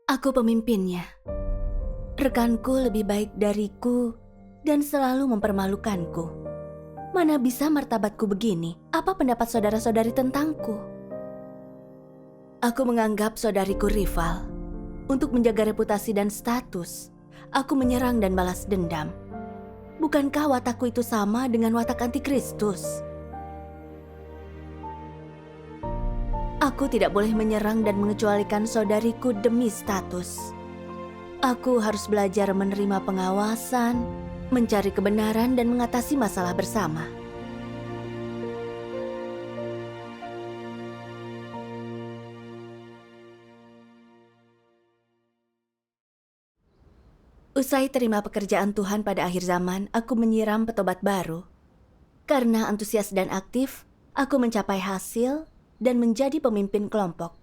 Aku pemimpinnya. Rekanku lebih baik dariku dan selalu mempermalukanku. Mana bisa martabatku begini? Apa pendapat saudara-saudari tentangku? Aku menganggap saudariku rival. Untuk menjaga reputasi dan status, aku menyerang dan balas dendam. Bukankah watakku itu sama dengan watak antikristus? Aku tidak boleh menyerang dan mengecualikan saudariku demi status. Aku harus belajar menerima pengawasan, mencari kebenaran dan mengatasi masalah bersama. Usai terima pekerjaan Tuhan pada akhir zaman, aku menyiram petobat baru. Karena antusias dan aktif, aku mencapai hasil dan menjadi pemimpin kelompok.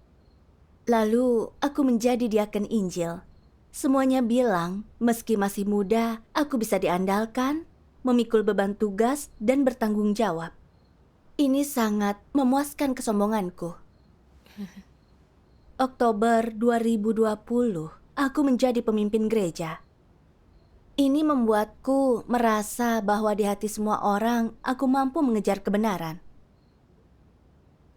Lalu, aku menjadi diaken Injil. Semuanya bilang, meski masih muda, aku bisa diandalkan, memikul beban tugas, dan bertanggung jawab. Ini sangat memuaskan kesombonganku. Oktober 2020, aku menjadi pemimpin gereja. Ini membuatku merasa bahwa di hati semua orang, aku mampu mengejar kebenaran.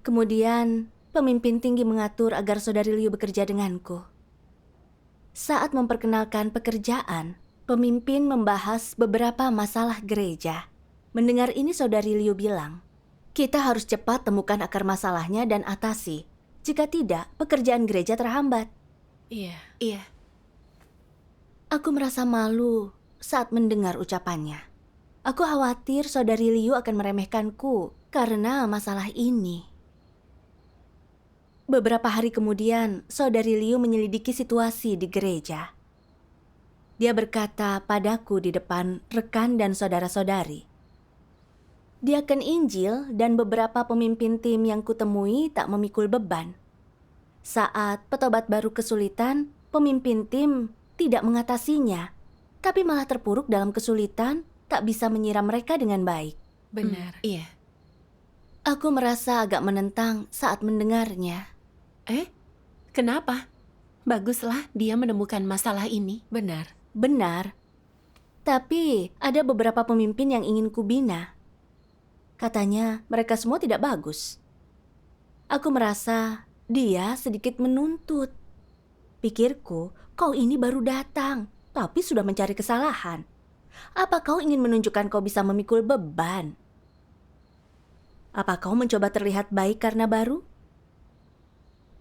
Kemudian, pemimpin tinggi mengatur agar Saudari Liu bekerja denganku. Saat memperkenalkan pekerjaan, pemimpin membahas beberapa masalah gereja. Mendengar ini Saudari Liu bilang, kita harus cepat temukan akar masalahnya dan atasi. Jika tidak, pekerjaan gereja terhambat. Iya. Aku merasa malu saat mendengar ucapannya. Aku khawatir Saudari Liu akan meremehkanku karena masalah ini. Beberapa hari kemudian, Saudari Liu menyelidiki situasi di gereja. Dia berkata padaku di depan rekan dan saudara-saudari. Diaken Injil dan beberapa pemimpin tim yang kutemui tak memikul beban. Saat petobat baru kesulitan, pemimpin tim tidak mengatasinya, tapi malah terpuruk dalam kesulitan, tak bisa menyiram mereka dengan baik. Benar. Iya. Aku merasa agak menentang saat mendengarnya. Kenapa? Baguslah dia menemukan masalah ini. Benar. Tapi ada beberapa pemimpin yang ingin kubina. Katanya mereka semua tidak bagus. Aku merasa dia sedikit menuntut. Pikirku, kau ini baru datang, tapi sudah mencari kesalahan. Apa kau ingin menunjukkan kau bisa memikul beban? Apa kau mencoba terlihat baik karena baru?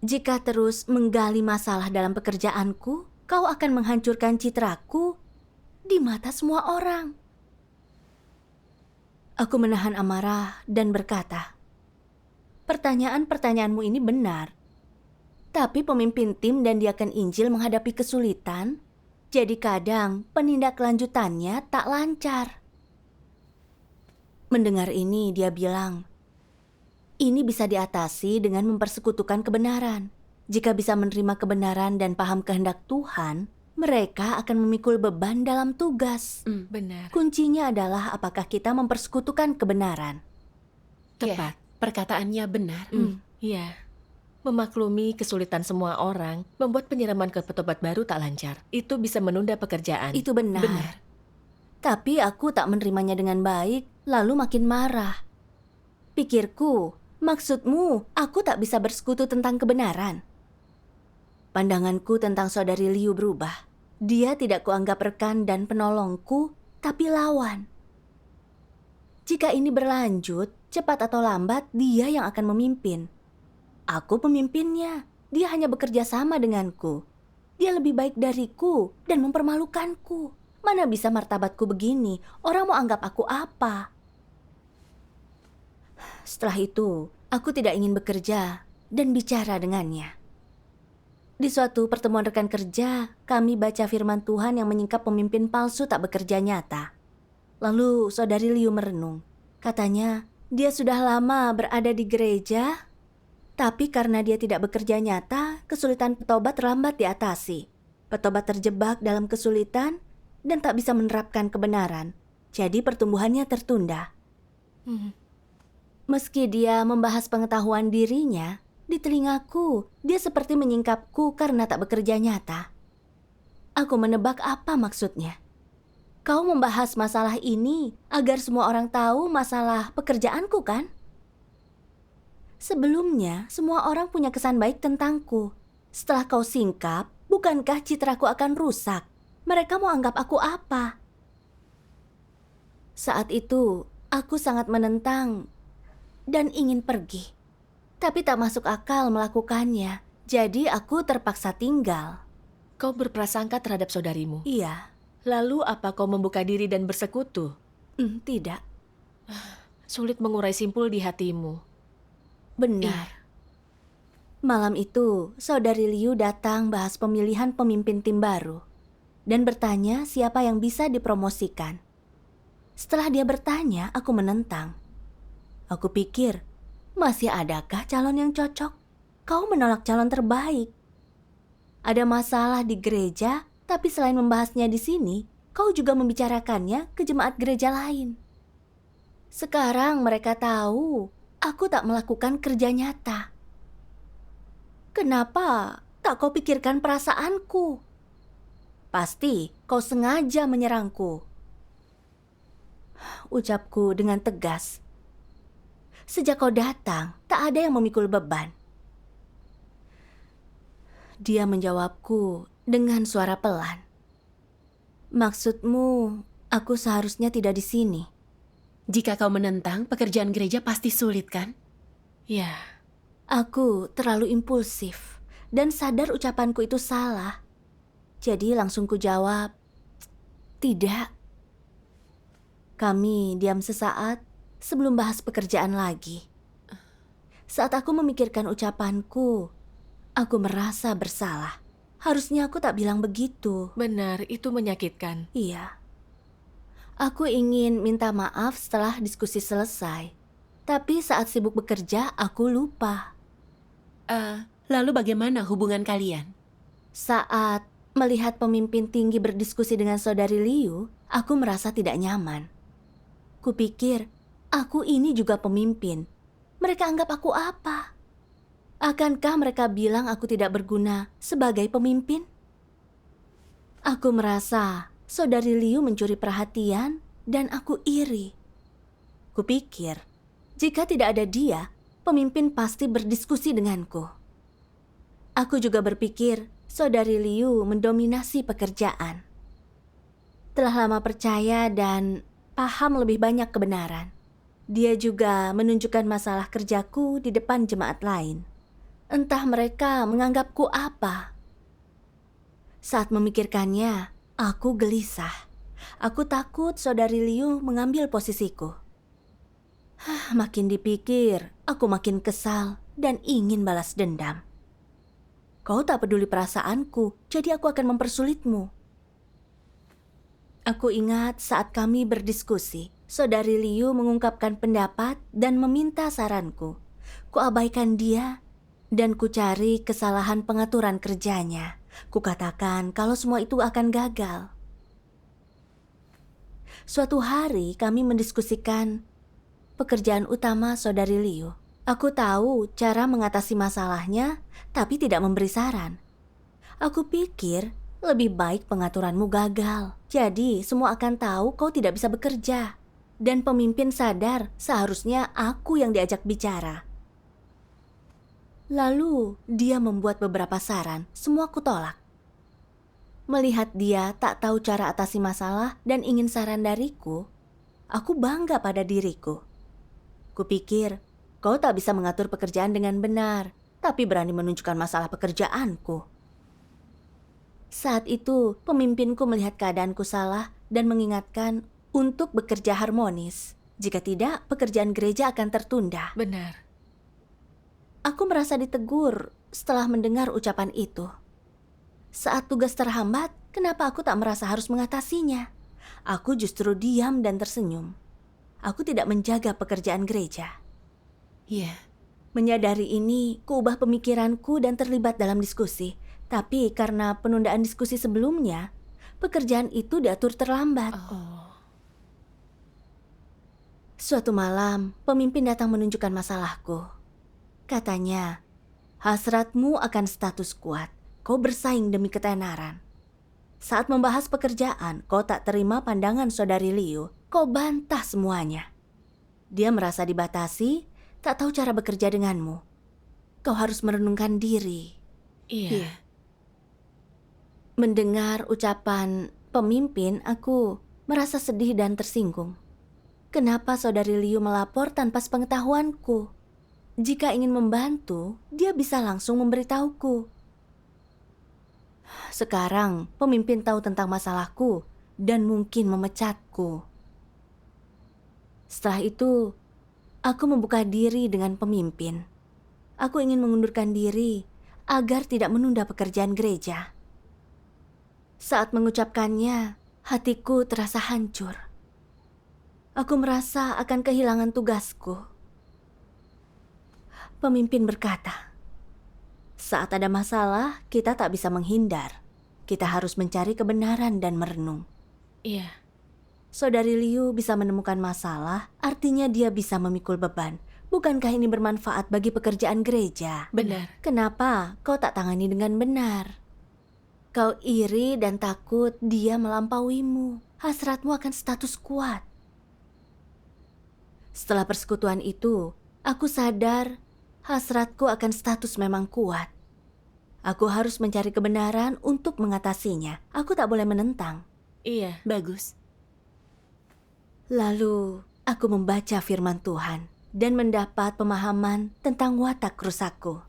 Jika terus menggali masalah dalam pekerjaanku, kau akan menghancurkan citraku di mata semua orang. Aku menahan amarah dan berkata, pertanyaan-pertanyaanmu ini benar. Tapi pemimpin tim dan diaken Injil menghadapi kesulitan, jadi kadang penindaklanjutannya tak lancar. Mendengar ini dia bilang, ini bisa diatasi dengan mempersekutukan kebenaran. Jika bisa menerima kebenaran dan paham kehendak Tuhan, mereka akan memikul beban dalam tugas. Benar. Kuncinya adalah apakah kita mempersekutukan kebenaran. Tepat. Perkataannya benar. Iya. Memaklumi kesulitan semua orang membuat penyiraman ke petobat baru tak lancar. Itu bisa menunda pekerjaan. Itu benar. Tapi aku tak menerimanya dengan baik, lalu makin marah. Pikirku, maksudmu aku tak bisa bersekutu tentang kebenaran? Pandanganku tentang Saudari Liu berubah. Dia tidak kuanggap rekan dan penolongku, tapi lawan. Jika ini berlanjut, cepat atau lambat dia yang akan memimpin. Aku pemimpinnya, dia hanya bekerja sama denganku. Dia lebih baik dariku dan mempermalukanku. Mana bisa martabatku begini, orang mau anggap aku apa? Setelah itu, aku tidak ingin bekerja dan bicara dengannya. Di suatu pertemuan rekan kerja, kami baca firman Tuhan yang menyingkap pemimpin palsu tak bekerja nyata. Lalu Saudari Liu merenung. Katanya, dia sudah lama berada di gereja, tapi karena dia tidak bekerja nyata, kesulitan petobat terlambat diatasi. Petobat terjebak dalam kesulitan dan tak bisa menerapkan kebenaran. Jadi pertumbuhannya tertunda. Meski dia membahas pengetahuan dirinya, Di telingaku, dia seperti menyingkapku karena tak bekerja nyata. Aku menebak apa maksudnya. Kau membahas masalah ini agar semua orang tahu masalah pekerjaanku, kan? Sebelumnya, semua orang punya kesan baik tentangku. Setelah kau singkap, bukankah citraku akan rusak? Mereka mau anggap aku apa? Saat itu, aku sangat menentang dan ingin pergi. Tapi tak masuk akal melakukannya, jadi aku terpaksa tinggal. Kau berprasangka terhadap saudarimu. Iya. Lalu apa kau membuka diri dan bersekutu? Tidak. Sulit mengurai simpul di hatimu. Benar. Malam itu, saudari Liu datang bahas pemilihan pemimpin tim baru dan bertanya siapa yang bisa dipromosikan. Setelah dia bertanya, aku menentang. Aku pikir, masih adakah calon yang cocok? Kau menolak calon terbaik. Ada masalah di gereja, tapi selain membahasnya di sini, kau juga membicarakannya ke jemaat gereja lain. Sekarang mereka tahu aku tak melakukan kerja nyata. Kenapa tak kau pikirkan perasaanku? Pasti kau sengaja menyerangku. Ucapku dengan tegas. Sejak kau datang, tak ada yang memikul beban. Dia menjawabku dengan suara pelan. Maksudmu, aku seharusnya tidak di sini. Jika kau menentang, pekerjaan gereja pasti sulit, kan? Ya, Aku terlalu impulsif dan sadar ucapanku itu salah. Jadi langsung ku jawab, tidak. Kami diam sesaat sebelum bahas pekerjaan lagi. Saat aku memikirkan ucapanku, aku merasa bersalah. Harusnya aku tak bilang begitu. benar, itu menyakitkan. Iya. Aku ingin minta maaf setelah diskusi selesai. Tapi saat sibuk bekerja, aku lupa. Lalu bagaimana hubungan kalian? Saat melihat pemimpin tinggi berdiskusi dengan saudari Liu, aku merasa tidak nyaman. Kupikir, aku ini juga pemimpin. Mereka anggap aku apa? Akankah mereka bilang aku tidak berguna sebagai pemimpin? Aku merasa saudari Liu mencuri perhatian dan aku iri. Kupikir, jika tidak ada dia, pemimpin pasti berdiskusi denganku. Aku juga berpikir saudari Liu mendominasi pekerjaan. Telah lama percaya dan paham lebih banyak kebenaran. Dia juga menunjukkan masalah kerjaku di depan jemaat lain. Entah mereka menganggapku apa. Saat memikirkannya, aku gelisah. Aku takut saudari Liu mengambil posisiku. Makin dipikir, aku makin kesal dan ingin balas dendam. Kau tak peduli perasaanku, jadi aku akan mempersulitmu. Aku ingat saat kami berdiskusi, saudari Liu mengungkapkan pendapat dan meminta saranku. Kuabaikan dia dan ku cari kesalahan pengaturan kerjanya. Kukatakan kalau semua itu akan gagal. Suatu hari kami mendiskusikan pekerjaan utama saudari Liu. Aku tahu cara mengatasi masalahnya, tapi tidak memberi saran. Aku pikir lebih baik pengaturanmu gagal. Jadi semua akan tahu kau tidak bisa bekerja. Dan pemimpin sadar seharusnya aku yang diajak bicara. Lalu dia membuat beberapa saran, semua kutolak. Melihat dia tak tahu cara atasi masalah dan ingin saran dariku, aku bangga pada diriku. Kupikir, kau tak bisa mengatur pekerjaan dengan benar, tapi berani menunjukkan masalah pekerjaanku. Saat itu, pemimpinku melihat keadaanku salah dan mengingatkan untuk bekerja harmonis. Jika tidak, pekerjaan gereja akan tertunda. Benar. Aku merasa ditegur setelah mendengar ucapan itu. Saat tugas terhambat, kenapa aku tak merasa harus mengatasinya? Aku justru diam dan tersenyum. Aku tidak menjaga pekerjaan gereja. Iya. Menyadari ini, kuubah pemikiranku dan terlibat dalam diskusi. Tapi karena penundaan diskusi sebelumnya, pekerjaan itu diatur terlambat. Suatu malam, pemimpin datang menunjukkan masalahku. Katanya, Hasratmu akan status kuat. Kau bersaing demi ketenaran. Saat membahas pekerjaan, kau tak terima pandangan saudari Liu. Kau bantah semuanya. Dia merasa dibatasi, tak tahu cara bekerja denganmu. Kau harus merenungkan diri. Iya. Mendengar ucapan pemimpin, aku merasa sedih dan tersinggung. Kenapa saudari Liu melapor tanpa sepengetahuanku? Jika ingin membantu, dia bisa langsung memberitahuku. Sekarang, pemimpin tahu tentang masalahku dan mungkin memecatku. Setelah itu, aku membuka diri dengan pemimpin. Aku ingin mengundurkan diri agar tidak menunda pekerjaan gereja. Saat mengucapkannya, hatiku terasa hancur. Aku merasa akan kehilangan tugasku. Pemimpin berkata, saat ada masalah, kita tak bisa menghindar. Kita harus mencari kebenaran dan merenung. Iya. Saudari Liu bisa menemukan masalah, artinya dia bisa memikul beban. Bukankah ini bermanfaat bagi pekerjaan gereja? Benar. Kenapa kau tak tangani dengan benar? Kau iri dan takut dia melampauimu. Hasratmu akan status kuat. Setelah persekutuan itu, aku sadar hasratku akan status memang kuat. Aku harus mencari kebenaran untuk mengatasinya. Aku tak boleh menentang. Iya. Bagus. Lalu, aku membaca firman Tuhan dan mendapat pemahaman tentang watak rusakku.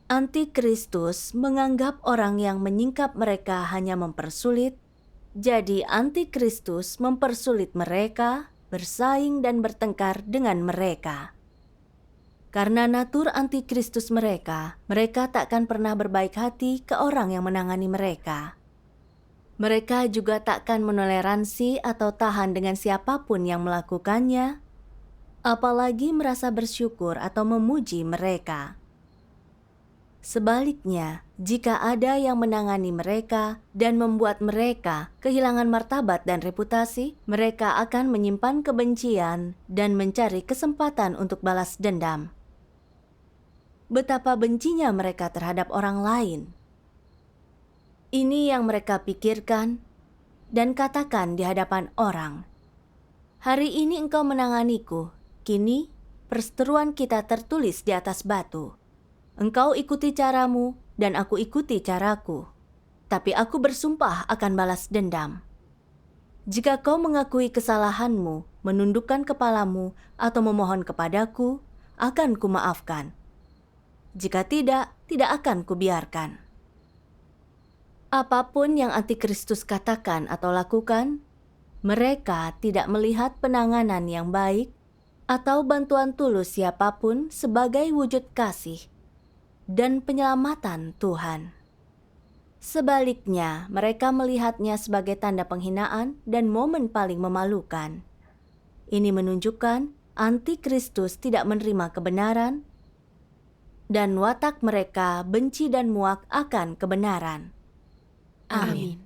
Antikristus menganggap orang yang menyingkap mereka hanya mempersulit. Jadi Antikristus mempersulit mereka, bersaing dan bertengkar dengan mereka. Karena natur Antikristus mereka takkan pernah berbaik hati ke orang yang menangani mereka. Mereka juga takkan menoleransi atau tahan dengan siapapun yang melakukannya, apalagi merasa bersyukur atau memuji mereka. Sebaliknya, jika ada yang menangani mereka dan membuat mereka kehilangan martabat dan reputasi, mereka akan menyimpan kebencian dan mencari kesempatan untuk balas dendam. Betapa bencinya mereka terhadap orang lain. Ini yang mereka pikirkan dan katakan di hadapan orang. Hari ini engkau menanganiku, kini perseteruan kita tertulis di atas batu. Engkau ikuti caramu dan aku ikuti caraku. Tapi aku bersumpah akan balas dendam. Jika kau mengakui kesalahanmu, menundukkan kepalamu, atau memohon kepadaku, akan kumaafkan. Jika tidak, tidak akan kubiarkan. Apapun yang Antikristus katakan atau lakukan, mereka tidak melihat penanganan yang baik atau bantuan tulus siapapun sebagai wujud kasih dan penyelamatan Tuhan. Sebaliknya, mereka melihatnya sebagai tanda penghinaan dan momen paling memalukan. Ini menunjukkan Antikristus tidak menerima kebenaran dan watak mereka benci dan muak akan kebenaran. Amin.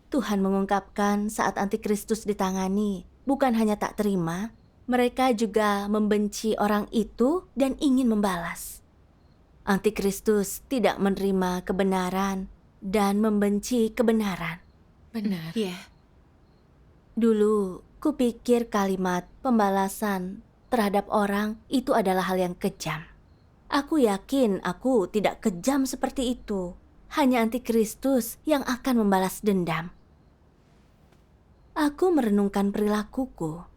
Tuhan mengungkapkan saat Antikristus ditangani, bukan hanya tak terima, mereka juga membenci orang itu dan ingin membalas. Antikristus tidak menerima kebenaran dan membenci kebenaran. Benar. Iya. Dulu, kupikir kalimat pembalasan terhadap orang itu adalah hal yang kejam. Aku yakin aku tidak kejam seperti itu. Hanya Antikristus yang akan membalas dendam. Aku merenungkan perilakuku.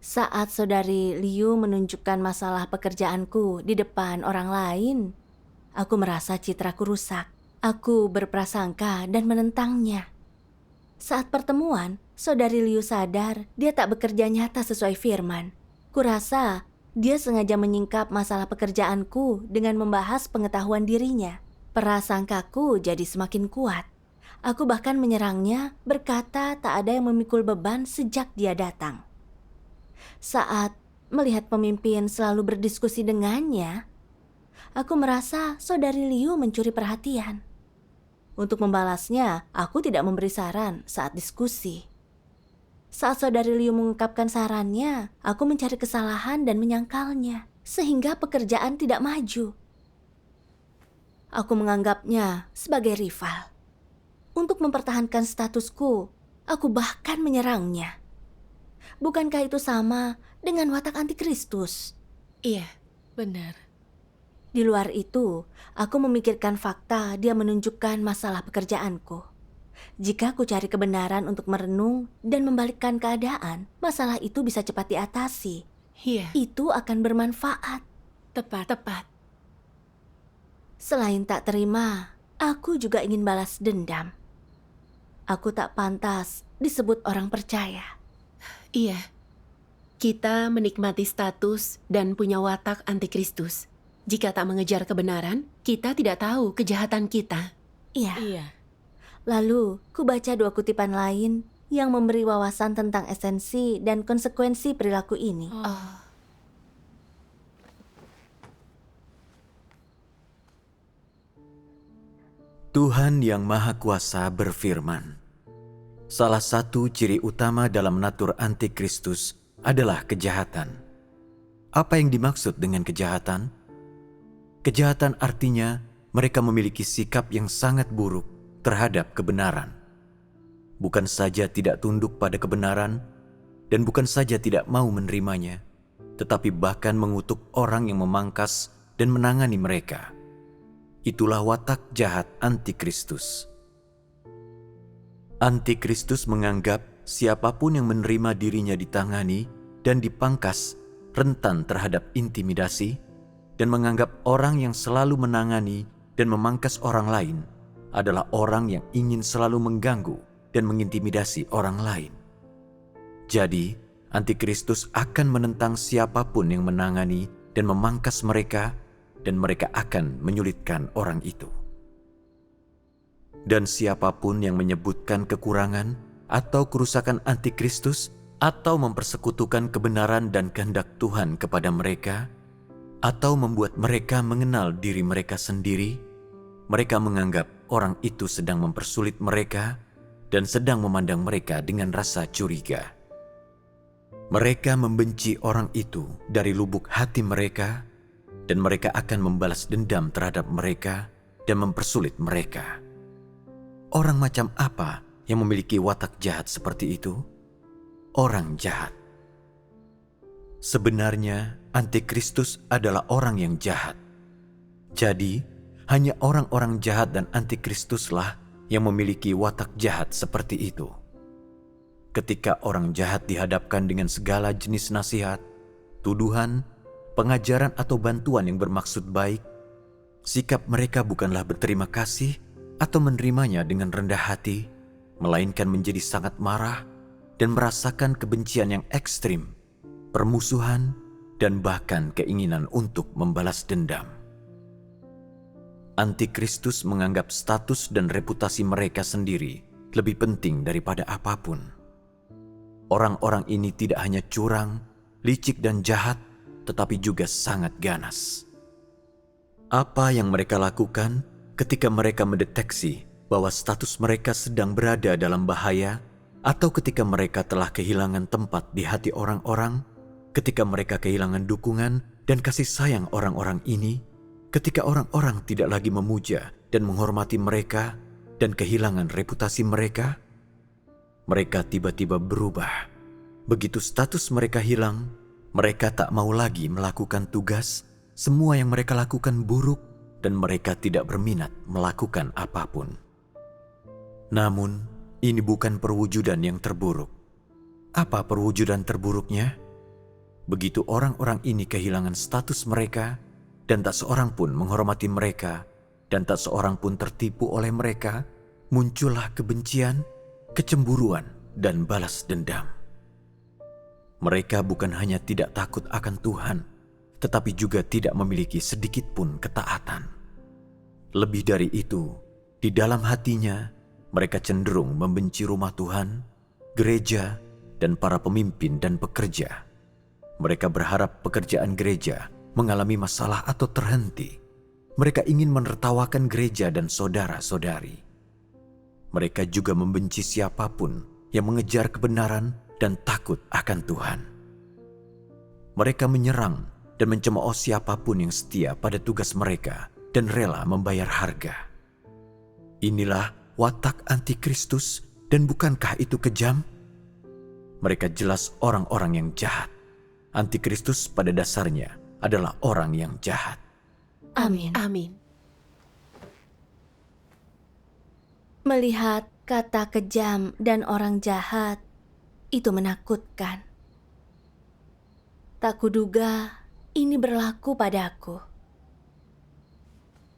Saat saudari Liu menunjukkan masalah pekerjaanku di depan orang lain, aku merasa citraku rusak. Aku berprasangka dan menentangnya. Saat pertemuan, saudari Liu sadar dia tak bekerja nyata sesuai firman. Kurasa dia sengaja menyingkap masalah pekerjaanku dengan membahas pengetahuan dirinya. Prasangkaku jadi semakin kuat. Aku bahkan menyerangnya, berkata tak ada yang memikul beban sejak dia datang. Saat melihat pemimpin selalu berdiskusi dengannya, aku merasa saudari Liu mencuri perhatian. Untuk membalasnya, aku tidak memberi saran saat diskusi. Saat saudari Liu mengungkapkan sarannya, aku mencari kesalahan dan menyangkalnya, sehingga pekerjaan tidak maju. Aku menganggapnya sebagai rival. Untuk mempertahankan statusku, aku bahkan menyerangnya. Bukankah itu sama dengan watak antikristus? Iya, Benar. Di luar itu, aku memikirkan fakta dia menunjukkan masalah pekerjaanku. Jika aku cari kebenaran untuk merenung dan membalikkan keadaan, masalah itu bisa cepat diatasi. iya, Itu akan bermanfaat. tepat. Selain tak terima, aku juga ingin balas dendam. Aku tak pantas disebut orang percaya. Iya. Kita menikmati status dan punya watak antikristus. Jika tak mengejar kebenaran, kita tidak tahu kejahatan kita. Iya. Iya. Lalu, ku baca 2 kutipan lain yang memberi wawasan tentang esensi dan konsekuensi perilaku ini. Tuhan Yang Maha Kuasa berfirman, salah satu ciri utama dalam natur antikristus adalah kejahatan. Apa yang dimaksud dengan kejahatan? Kejahatan artinya mereka memiliki sikap yang sangat buruk terhadap kebenaran. Bukan saja tidak tunduk pada kebenaran, dan bukan saja tidak mau menerimanya, tetapi bahkan mengutuk orang yang memangkas dan menangani mereka. Itulah watak jahat antikristus. Antikristus menganggap siapapun yang menerima dirinya ditangani dan dipangkas rentan terhadap intimidasi, dan menganggap orang yang selalu menangani dan memangkas orang lain adalah orang yang ingin selalu mengganggu dan mengintimidasi orang lain. Jadi, antikristus akan menentang siapapun yang menangani dan memangkas mereka, dan mereka akan menyulitkan orang itu. Dan siapapun yang menyebutkan kekurangan atau kerusakan antikristus atau mempersekutukan kebenaran dan kehendak Tuhan kepada mereka, atau membuat mereka mengenal diri mereka sendiri, mereka menganggap orang itu sedang mempersulit mereka dan sedang memandang mereka dengan rasa curiga. Mereka membenci orang itu dari lubuk hati mereka, dan mereka akan membalas dendam terhadap mereka dan mempersulit mereka. Orang macam apa yang memiliki watak jahat seperti itu? Orang jahat. Sebenarnya, antikristus adalah orang yang jahat. Jadi, hanya orang-orang jahat dan antikristuslah yang memiliki watak jahat seperti itu. Ketika orang jahat dihadapkan dengan segala jenis nasihat, tuduhan, pengajaran atau bantuan yang bermaksud baik, sikap mereka bukanlah berterima kasih atau menerimanya dengan rendah hati, melainkan menjadi sangat marah dan merasakan kebencian yang ekstrim, permusuhan, dan bahkan keinginan untuk membalas dendam. Antikristus menganggap status dan reputasi mereka sendiri lebih penting daripada apapun. Orang-orang ini tidak hanya curang, licik dan jahat, tetapi juga sangat ganas. Apa yang mereka lakukan ketika mereka mendeteksi bahwa status mereka sedang berada dalam bahaya, atau ketika mereka telah kehilangan tempat di hati orang-orang, ketika mereka kehilangan dukungan dan kasih sayang orang-orang ini, ketika orang-orang tidak lagi memuja dan menghormati mereka dan kehilangan reputasi mereka, mereka tiba-tiba berubah. Begitu status mereka hilang, mereka tak mau lagi melakukan tugas, semua yang mereka lakukan buruk, dan mereka tidak berminat melakukan apapun. Namun, ini bukan perwujudan yang terburuk. Apa perwujudan terburuknya? Begitu orang-orang ini kehilangan status mereka, dan tak seorang pun menghormati mereka, dan tak seorang pun tertipu oleh mereka, muncullah kebencian, kecemburuan, dan balas dendam. Mereka bukan hanya tidak takut akan Tuhan, tetapi juga tidak memiliki sedikit pun ketaatan. Lebih dari itu, di dalam hatinya, mereka cenderung membenci rumah Tuhan, gereja, dan para pemimpin dan pekerja. Mereka berharap pekerjaan gereja mengalami masalah atau terhenti. Mereka ingin menertawakan gereja dan saudara-saudari. Mereka juga membenci siapapun yang mengejar kebenaran dan takut akan Tuhan. Mereka menyerang dan mencemooh siapapun yang setia pada tugas mereka dan rela membayar harga. Inilah watak antikristus, dan bukankah itu kejam? Mereka jelas orang-orang yang jahat. Antikristus pada dasarnya adalah orang yang jahat. Amin. Amin. Melihat kata kejam dan orang jahat, itu menakutkan. Tak kuduga ini berlaku padaku.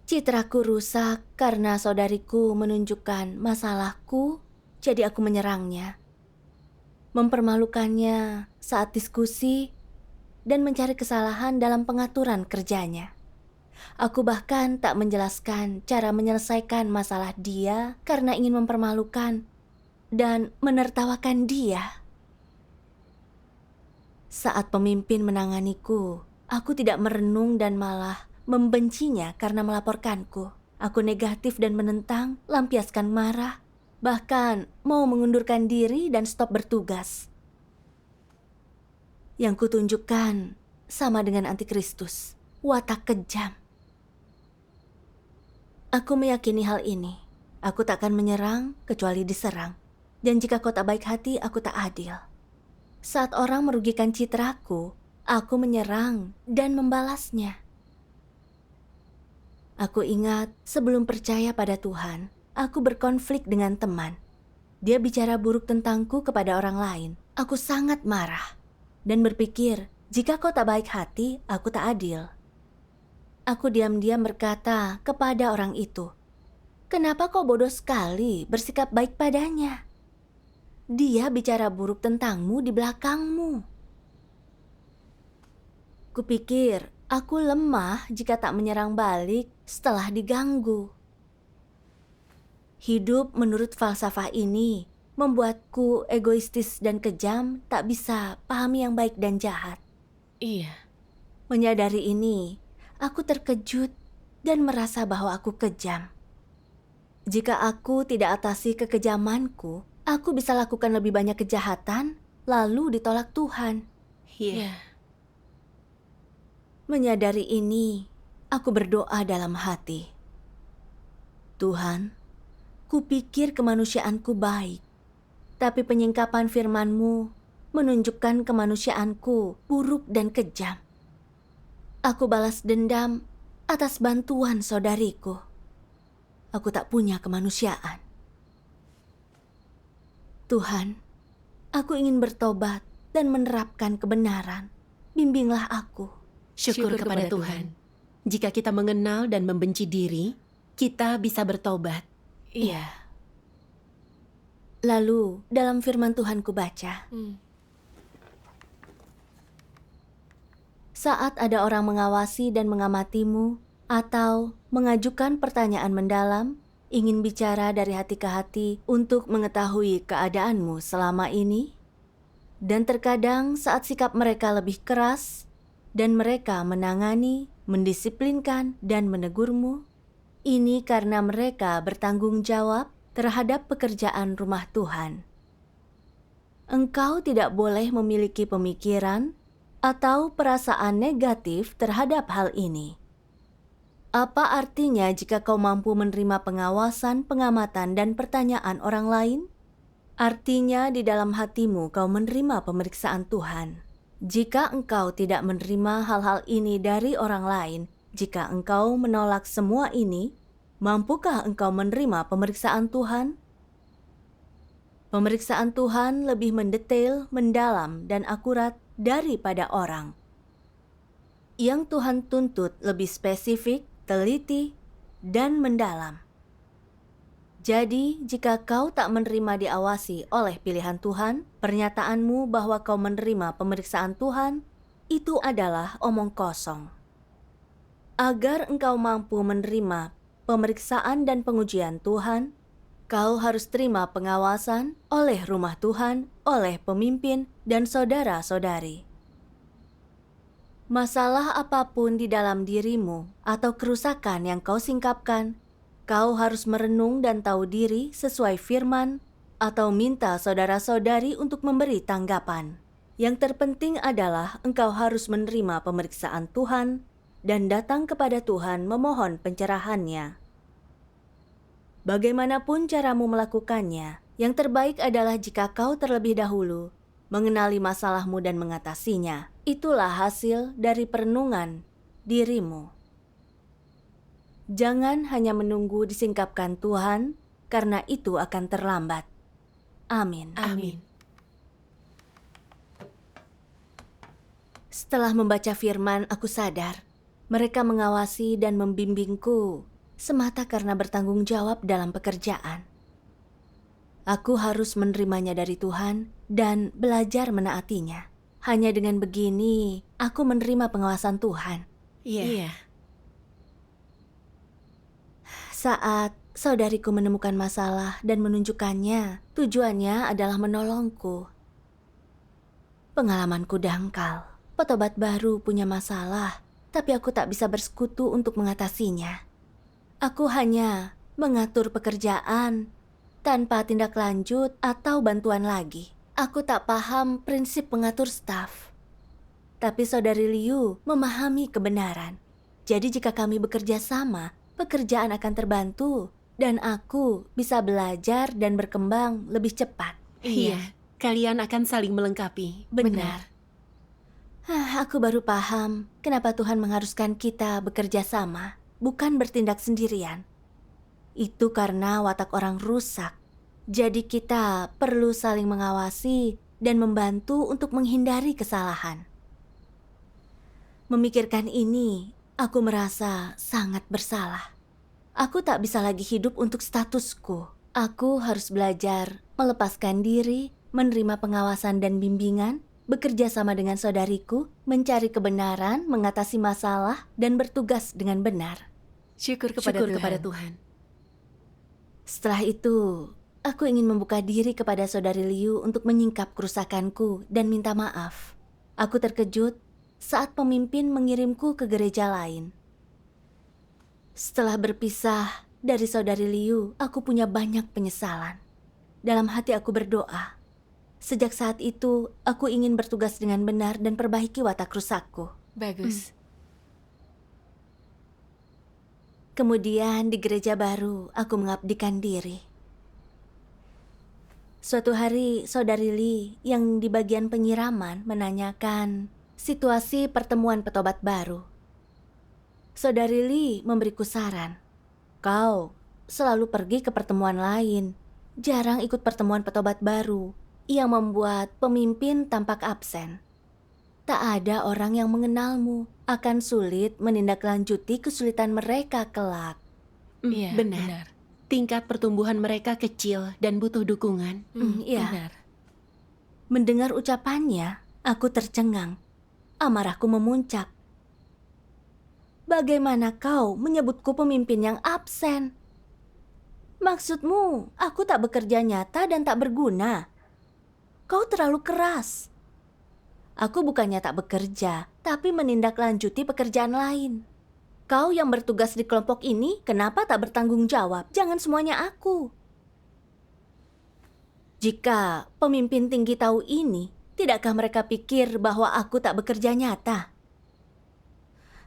Citraku rusak karena saudariku menunjukkan masalahku, jadi aku menyerangnya. Mempermalukannya saat diskusi dan mencari kesalahan dalam pengaturan kerjanya. Aku bahkan tak menjelaskan cara menyelesaikan masalah dia karena ingin mempermalukan dan menertawakan dia. Saat pemimpin menanganiku, aku tidak merenung dan malah membencinya karena melaporkanku. Aku negatif dan menentang, lampiaskan marah, bahkan mau mengundurkan diri dan stop bertugas. Yang kutunjukkan sama dengan antikristus, watak kejam. Aku meyakini hal ini. Aku tak akan menyerang kecuali diserang. Dan jika kau tak baik hati, aku tak adil. Saat orang merugikan citraku, aku menyerang dan membalasnya. Aku ingat sebelum percaya pada Tuhan, aku berkonflik dengan teman. Dia bicara buruk tentangku kepada orang lain. Aku sangat marah dan berpikir, jika kau tak baik hati, aku tak adil. Aku diam-diam berkata kepada orang itu, "Kenapa kau bodoh sekali bersikap baik padanya? Dia bicara buruk tentangmu di belakangmu." Kupikir aku lemah jika tak menyerang balik setelah diganggu. Hidup menurut falsafah ini membuatku egoistis dan kejam, tak bisa pahami yang baik dan jahat. Iya. Menyadari ini, aku terkejut dan merasa bahwa aku kejam. Jika aku tidak atasi kekejamanku, aku bisa lakukan lebih banyak kejahatan, lalu ditolak Tuhan. Iya. Menyadari ini, aku berdoa dalam hati. Tuhan, kupikir kemanusiaanku baik, tapi penyingkapan firman-Mu menunjukkan kemanusiaanku buruk dan kejam. Aku balas dendam atas bantuan saudariku. Aku tak punya kemanusiaan. Tuhan, aku ingin bertobat dan menerapkan kebenaran. Bimbinglah aku. Syukur kepada Tuhan. Jika kita mengenal dan membenci diri, kita bisa bertobat. Iya. Lalu, dalam firman Tuhan ku baca, saat ada orang mengawasi dan mengamatimu, atau mengajukan pertanyaan mendalam, ingin bicara dari hati ke hati untuk mengetahui keadaanmu selama ini, dan terkadang saat sikap mereka lebih keras, dan mereka menangani, mendisiplinkan, dan menegurmu, ini karena mereka bertanggung jawab terhadap pekerjaan rumah Tuhan. Engkau tidak boleh memiliki pemikiran atau perasaan negatif terhadap hal ini. Apa artinya jika kau mampu menerima pengawasan, pengamatan, dan pertanyaan orang lain? Artinya di dalam hatimu kau menerima pemeriksaan Tuhan. Jika engkau tidak menerima hal-hal ini dari orang lain, jika engkau menolak semua ini, mampukah engkau menerima pemeriksaan Tuhan? Pemeriksaan Tuhan lebih mendetail, mendalam, dan akurat daripada orang. Yang Tuhan tuntut lebih spesifik, teliti, dan mendalam. Jadi, jika kau tak menerima diawasi oleh pilihan Tuhan, pernyataanmu bahwa kau menerima pemeriksaan Tuhan, itu adalah omong kosong. Agar engkau mampu menerima pemeriksaan dan pengujian Tuhan, kau harus terima pengawasan oleh rumah Tuhan, oleh pemimpin, dan saudara-saudari. Masalah apapun di dalam dirimu atau kerusakan yang kau singkapkan, kau harus merenung dan tahu diri sesuai firman atau minta saudara-saudari untuk memberi tanggapan. Yang terpenting adalah engkau harus menerima pemeriksaan Tuhan dan datang kepada Tuhan memohon pencerahannya. Bagaimanapun caramu melakukannya, yang terbaik adalah jika kau terlebih dahulu mengenali masalahmu dan mengatasinya. Itulah hasil dari perenungan dirimu. Jangan hanya menunggu disingkapkan Tuhan, karena itu akan terlambat. Amin. Amin. Setelah membaca firman, aku sadar mereka mengawasi dan membimbingku semata karena bertanggung jawab dalam pekerjaan. Aku harus menerimanya dari Tuhan dan belajar menaatinya. Hanya dengan begini, aku menerima pengawasan Tuhan. Iya. Saat saudariku menemukan masalah dan menunjukkannya, tujuannya adalah menolongku. Pengalamanku dangkal. Petobat baru punya masalah, tapi aku tak bisa bersekutu untuk mengatasinya. Aku hanya mengatur pekerjaan tanpa tindak lanjut atau bantuan lagi. Aku tak paham prinsip mengatur staf. Tapi saudari Liu memahami kebenaran. Jadi jika kami bekerja sama, pekerjaan akan terbantu dan aku bisa belajar dan berkembang lebih cepat. Iya, kalian akan saling melengkapi. Benar. Aku baru paham kenapa Tuhan mengharuskan kita bekerja sama, bukan bertindak sendirian. Itu karena watak orang rusak. Jadi kita perlu saling mengawasi dan membantu untuk menghindari kesalahan. Memikirkan ini, aku merasa sangat bersalah. Aku tak bisa lagi hidup untuk statusku. Aku harus belajar melepaskan diri, menerima pengawasan dan bimbingan, bekerja sama dengan saudariku, mencari kebenaran, mengatasi masalah, dan bertugas dengan benar. Syukur kepada Tuhan. Setelah itu, aku ingin membuka diri kepada saudari Liu untuk menyingkap kerusakanku dan minta maaf. Aku terkejut saat pemimpin mengirimku ke gereja lain. Setelah berpisah dari saudari Liu, aku punya banyak penyesalan. Dalam hati aku berdoa. Sejak saat itu, aku ingin bertugas dengan benar dan perbaiki watak rusakku. Bagus. Kemudian di gereja baru, aku mengabdikan diri. Suatu hari, saudari Li yang di bagian penyiraman menanyakan situasi pertemuan petobat baru. Saudari Li memberiku saran. Kau selalu pergi ke pertemuan lain, jarang ikut pertemuan petobat baru, yang membuat pemimpin tampak absen. Tak ada orang yang mengenalmu, akan sulit menindaklanjuti kesulitan mereka kelak. Iya, Benar. Tingkat pertumbuhan mereka kecil dan butuh dukungan. Iya. Benar. Mendengar ucapannya, aku tercengang. Amarahku memuncak. Bagaimana kau menyebutku pemimpin yang absen? Maksudmu, aku tak bekerja nyata dan tak berguna. Kau terlalu keras. Aku bukannya tak bekerja, tapi menindaklanjuti pekerjaan lain. Kau yang bertugas di kelompok ini, kenapa tak bertanggung jawab? Jangan semuanya aku. Jika pemimpin tinggi tahu ini, tidakkah mereka pikir bahwa aku tak bekerja nyata?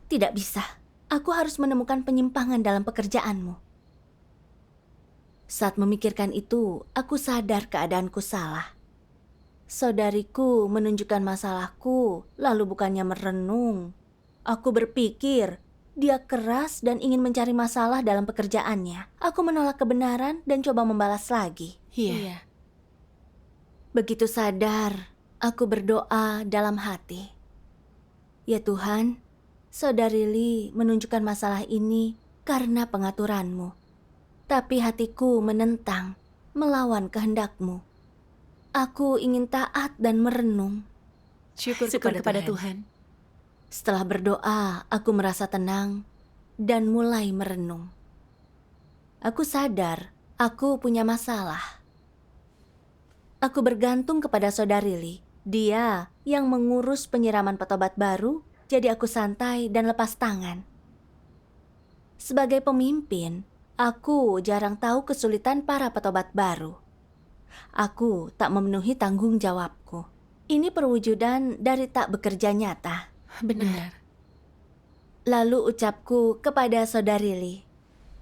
Tidak bisa. Aku harus menemukan penyimpangan dalam pekerjaanmu. Saat memikirkan itu, aku sadar keadaanku salah. Saudariku menunjukkan masalahku, lalu bukannya merenung. Aku berpikir, dia keras dan ingin mencari masalah dalam pekerjaannya. Aku menolak kebenaran dan coba membalas lagi. Iya. Begitu sadar, aku berdoa dalam hati. Ya Tuhan, saudari Li menunjukkan masalah ini karena pengaturanmu. Tapi hatiku menentang, melawan kehendak-Mu. Aku ingin taat dan merenung. Syukur kepada Tuhan. Setelah berdoa, aku merasa tenang dan mulai merenung. Aku sadar aku punya masalah. Aku bergantung kepada saudari Li. Dia yang mengurus penyiraman petobat baru, jadi aku santai dan lepas tangan. Sebagai pemimpin, aku jarang tahu kesulitan para petobat baru. Aku tak memenuhi tanggung jawabku. Ini perwujudan dari tak bekerja nyata. Benar. Lalu ucapku kepada saudari Lee,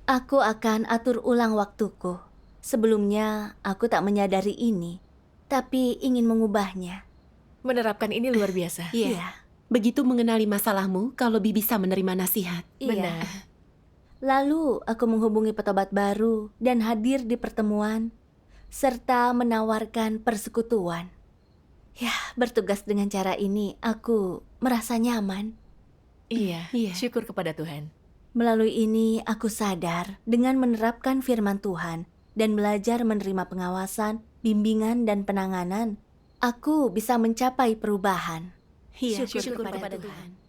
aku akan atur ulang waktuku. Sebelumnya aku tak menyadari ini, tapi ingin mengubahnya. Menerapkan ini luar biasa. Iya. Begitu mengenali masalahmu, kau lebih bisa menerima nasihat. Iya. Benar. Lalu aku menghubungi petobat baru dan hadir di pertemuan, serta menawarkan persekutuan. Ya, bertugas dengan cara ini aku merasa nyaman. Iya, Iya. syukur kepada Tuhan. Melalui ini aku sadar dengan menerapkan firman Tuhan dan belajar menerima pengawasan, bimbingan, dan penanganan, aku bisa mencapai perubahan. Iya, Syukur kepada Tuhan.